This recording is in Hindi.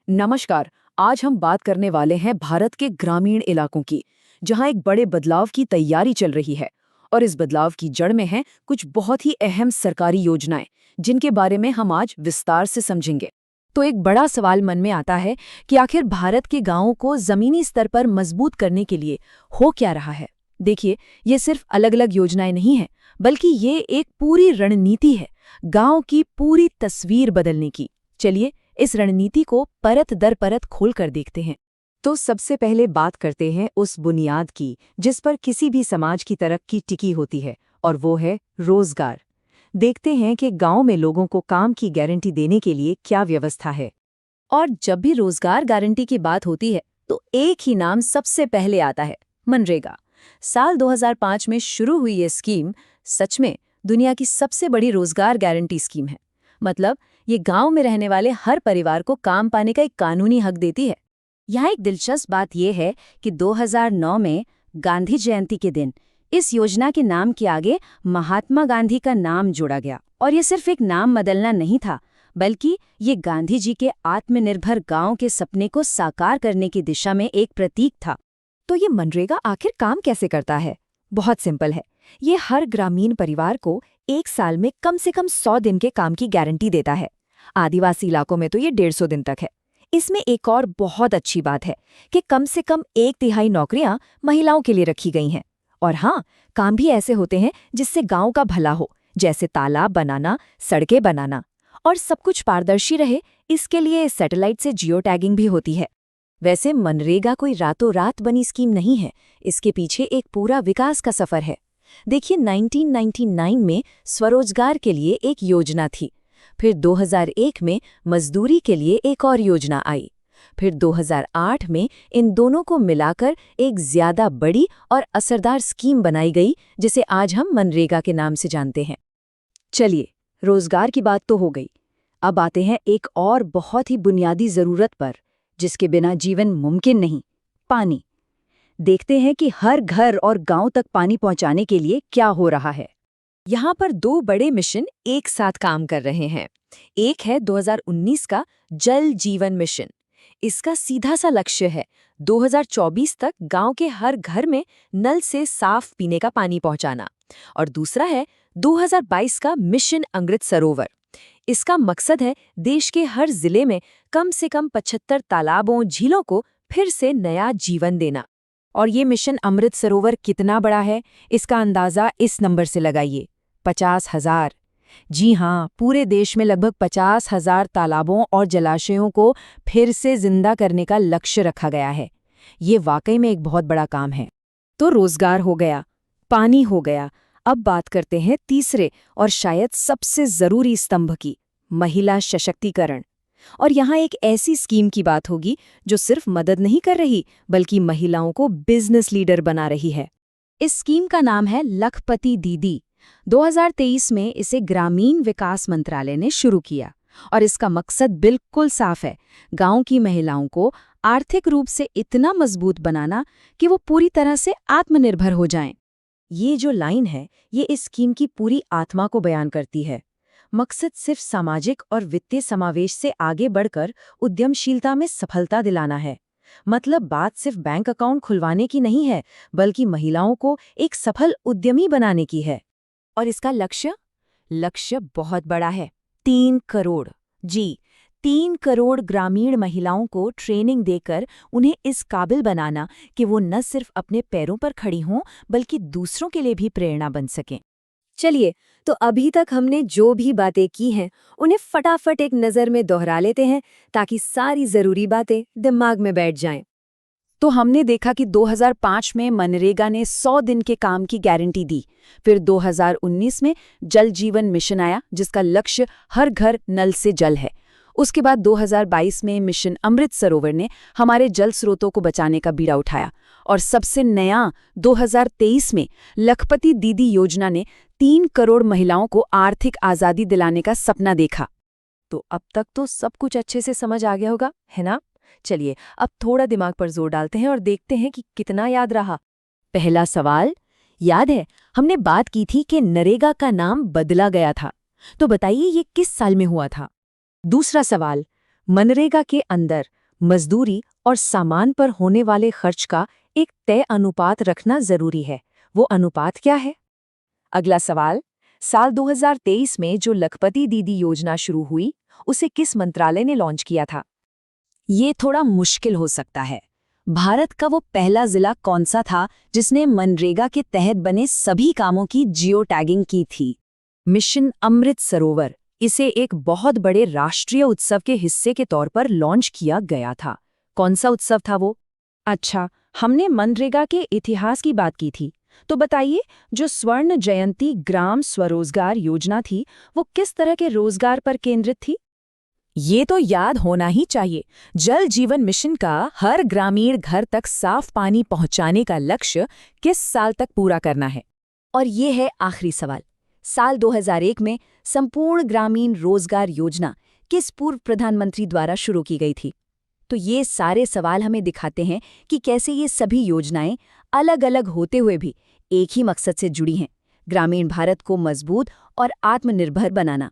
नमस्कार। आज हम बात करने वाले हैं भारत के ग्रामीण इलाकों की, जहां एक बड़े बदलाव की तैयारी चल रही है। और इस बदलाव की जड़ में हैं कुछ बहुत ही अहम सरकारी योजनाएं, जिनके बारे में हम आज विस्तार से समझेंगे। तो एक बड़ा सवाल मन में आता है कि आखिर भारत के गांवों को जमीनी स्तर पर मजबूत करने के लिए हो क्या रहा है। देखिए, ये सिर्फ अलग अलग योजनाएं नहीं हैं, बल्कि ये एक पूरी रणनीति है गांव की पूरी तस्वीर बदलने की। चलिए इस रणनीति को परत दर परत खोल कर देखते हैं। तो सबसे पहले बात करते हैं उस बुनियाद की जिस पर किसी भी समाज की तरक्की टिकी होती है, और वो है रोजगार। देखते हैं कि गांव में लोगों को काम की गारंटी देने के लिए क्या व्यवस्था है। और जब भी रोजगार गारंटी की बात होती है तो एक ही नाम सबसे पहले आता है, मनरेगा। साल 2005 में शुरू हुई ये स्कीम सच में दुनिया की सबसे बड़ी रोजगार गारंटी स्कीम है। मतलब ये गांव में रहने वाले हर परिवार को काम पाने का एक कानूनी हक देती है। यहाँ एक दिलचस्प बात यह है कि 2009 में गांधी जयंती के दिन इस योजना के नाम के आगे महात्मा गांधी का नाम जोड़ा गया। और ये सिर्फ एक नाम बदलना नहीं था, बल्कि ये गांधी जी के आत्मनिर्भर गांव के सपने को साकार करने की दिशा में एक प्रतीक था। तो ये मनरेगा आखिर काम कैसे करता है? बहुत सिंपल है। ये हर ग्रामीण परिवार को एक साल में कम से कम 100 दिन के काम की गारंटी देता है। आदिवासी इलाकों में तो ये 150 दिन तक है। इसमें एक और बहुत अच्छी बात है कि कम से कम 1/3 नौकरियां महिलाओं के लिए रखी गई हैं। और हाँ, काम भी ऐसे होते हैं जिससे गांव का भला हो, जैसे तालाब बनाना, सड़कें बनाना। और सब कुछ पारदर्शी रहे, इसके लिए सैटेलाइट से जियो टैगिंग भी होती है। वैसे मनरेगा कोई रातों रात बनी स्कीम नहीं है, इसके पीछे एक पूरा विकास का सफर है। देखिए, 1999 में स्वरोजगार के लिए एक योजना थी। फिर 2001 में मजदूरी के लिए एक और योजना आई। फिर 2008 में इन दोनों को मिलाकर एक ज्यादा बड़ी और असरदार स्कीम बनाई गई, जिसे आज हम मनरेगा के नाम से जानते हैं। चलिए, रोजगार की बात तो हो गई। अब आते हैं एक और बहुत ही बुनियादी जरूरत पर, जिसके बिना जीवन मुमकिन नहीं, पानी। देखते हैं कि हर घर और गांव तक पानी पहुंचाने के लिए क्या हो रहा है। यहाँ पर 2 बड़े मिशन एक साथ काम कर रहे हैं। एक है 2019 का जल जीवन मिशन। इसका सीधा सा लक्ष्य है 2024 तक गांव के हर घर में नल से साफ पीने का पानी पहुंचाना। और दूसरा है 2022 का मिशन अमृत सरोवर। इसका मकसद है देश के हर जिले में कम से कम 75 तालाबों, झीलों को फिर से नया जीवन देना। और ये मिशन अमृत सरोवर कितना बड़ा है, इसका अंदाजा इस नंबर से लगाइए, 50,000। जी हाँ, पूरे देश में लगभग 50,000 तालाबों और जलाशयों को फिर से जिंदा करने का लक्ष्य रखा गया है। ये वाकई में एक बहुत बड़ा काम है। तो रोजगार हो गया, पानी हो गया। अब बात करते हैं तीसरे और शायद सबसे जरूरी स्तंभ की, महिला सशक्तिकरण। और यहाँ एक ऐसी स्कीम की बात होगी जो सिर्फ मदद नहीं कर रही, बल्कि महिलाओं को बिजनेस लीडर बना रही है। इस स्कीम का नाम है लखपति दीदी। 2023 में इसे ग्रामीण विकास मंत्रालय ने शुरू किया। और इसका मकसद बिल्कुल साफ है, गांव की महिलाओं को आर्थिक रूप से इतना मजबूत बनाना कि वो पूरी तरह से आत्मनिर्भर हो जाएं। ये जो लाइन है, ये इस स्कीम की पूरी आत्मा को बयान करती है। मकसद सिर्फ सामाजिक और वित्तीय समावेश से आगे बढ़कर उद्यमशीलता में सफलता दिलाना है। मतलब बात सिर्फ बैंक अकाउंट खुलवाने की नहीं है, बल्कि महिलाओं को एक सफल उद्यमी बनाने की है। और इसका लक्ष्य बहुत बड़ा है, 3 करोड़। जी, 3 करोड़ ग्रामीण महिलाओं को ट्रेनिंग देकर उन्हें इस काबिल बनाना कि वो न सिर्फ अपने पैरों पर खड़ी हों, बल्कि दूसरों के लिए भी प्रेरणा बन सकें। चलिए, तो अभी तक हमने जो भी बातें की हैं, उन्हें फटाफट एक नज़र में दोहरा लेते हैं, ताकि सारी ज़रूरी बातें दिमाग में बैठ जाएं। तो हमने देखा कि 2005 में मनरेगा ने 100 दिन के काम की गारंटी दी। फिर 2019 में जल जीवन मिशन आया, जिसका लक्ष्य हर घर नल से जल है। उसके बाद 2022 में मिशन अमृत सरोवर ने हमारे जल स्रोतों को बचाने का बीड़ा उठाया। और सबसे नया 2023 में लखपति दीदी योजना ने 3 करोड़ महिलाओं को आर्थिक आज़ादी दिलाने का सपना देखा। तो अब तक तो सब कुछ अच्छे से समझ आ गया होगा, है ना? चलिए, अब थोड़ा दिमाग पर जोर डालते हैं और देखते हैं कि कितना याद रहा। पहला सवाल, याद है हमने बात की थी कि नरेगा का नाम बदला गया था। तो बताइए ये किस साल में हुआ था? दूसरा सवाल, मनरेगा के अंदर मजदूरी और सामान पर होने वाले खर्च का एक तय अनुपात रखना जरूरी है। वो अनुपात क्या है? अगला सवाल, साल 2023 में जो लखपति दीदी योजना शुरू हुई, उसे किस मंत्रालय ने लॉन्च किया था? ये थोड़ा मुश्किल हो सकता है। भारत का वो पहला जिला कौन सा था जिसने मनरेगा के तहत बने सभी कामों की जियो टैगिंग की थी? मिशन अमृत सरोवर। इसे एक बहुत बड़े राष्ट्रीय उत्सव के हिस्से के तौर पर लॉन्च किया गया था। कौन सा उत्सव था वो? अच्छा, हमने मनरेगा के इतिहास की बात की थी, तो बताइए, जो स्वर्ण जयंती ग्राम स्वरोजगार योजना थी, वो किस तरह के रोजगार पर केंद्रित थी? ये तो याद होना ही चाहिए। जल जीवन मिशन का हर ग्रामीण घर तक साफ पानी पहुंचाने का लक्ष्य किस साल तक पूरा करना है? और ये है आखिरी सवाल, साल 2001 में संपूर्ण ग्रामीण रोजगार योजना किस पूर्व प्रधानमंत्री द्वारा शुरू की गई थी? तो ये सारे सवाल हमें दिखाते हैं कि कैसे ये सभी योजनाएं अलग अलग होते हुए भी एक ही मकसद से जुड़ी हैं, ग्रामीण भारत को मजबूत और आत्मनिर्भर बनाना।